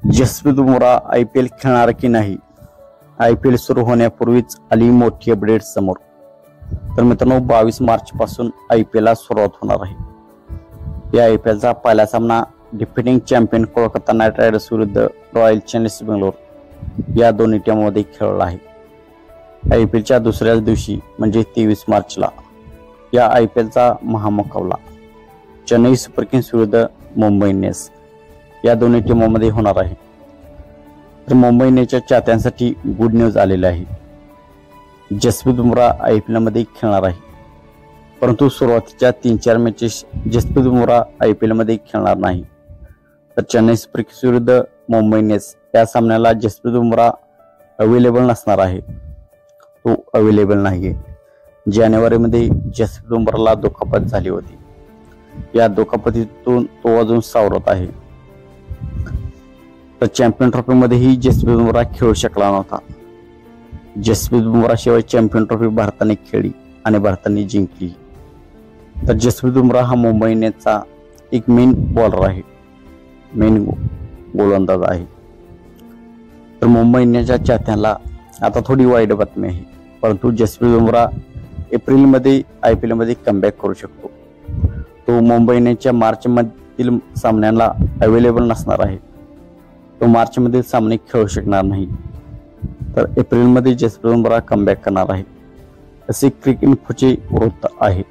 Jasprit Bumrah IPL खेळणार की नाही, IPL सुरू होण्यापूर्वीच आली मोठी अपडेट समोर। तर मित्रांनो 22 मार्च पासून IPL ला सुरुवात होणार आहे। या IPL चा पहिला सामना defending champion Kolkata night riders विरुद्ध रॉयल चॅलेंजर्स बेंगलोर या दोन्ही टीममध्ये खेळला आहे। IPL च्या दुसऱ्याच दिवशी म्हणजे 23 मार्चला या IPL चा महामुकाबला चेन्नई सुपर किंग्स विरुद्ध मुंबई इंडियन्स या दोन्ही टीमांमध्ये होणार आहे। तर मुंबई इंडियन्सच्या चाहत्यांसाठी गुड न्यूज आलेली आहे। जसप्रीत बुमराह IPL मध्ये खेळणार आहे, परंतु सुरुवातीच्या 3-4 मॅचेस जसप्रीत बुमराह IPL मध्ये खेळणार नाही। तर चेन्नई सुपर किंग्स विरुद्ध मुंबई इंडियन्स या सामन्याला जसप्रीत बुमराह अवेलेबल नसणार आहे, तो अवेलेबल नाहीये। जानेवारीमध्ये जसप्रीत बुमराहला दुखापत झाली होती, या दुखापतीतून तो अजून सावरत आहे। तर चॅम्पियन ट्रॉफी मध्येही जसप्रीत बुमराह खेळू शकला नव्हता। जसप्रीत बुमराह शिवाय चॅम्पियन ट्रॉफी भारताने खेळली आणि भारताने जिंकली। तर जसप्रीत बुमराह हा मुंबई इंडियन्सचा एक मेन बॉलर आहे, मेन गोलंदाज आहे। तर मुंबई इंडियन्सच्या चाहत्यांना आता थोडी वाईट बातमी आहे, परंतु जसप्रीत बुमराह एप्रिलमध्ये IPL मध्ये कमबॅक करू शकतो। तो मुंबई इंडियन्सच्या मार्च मधील सामन्यांना अवेलेबल नसणार आहे, तो मार्च मधील सामने खेळू शकणार नाही। तर एप्रिल मध्ये जसप्रीत बुमराह कमबॅक करणार आहे, असे क्रिकेट इन्फोचे वृत्त आहे।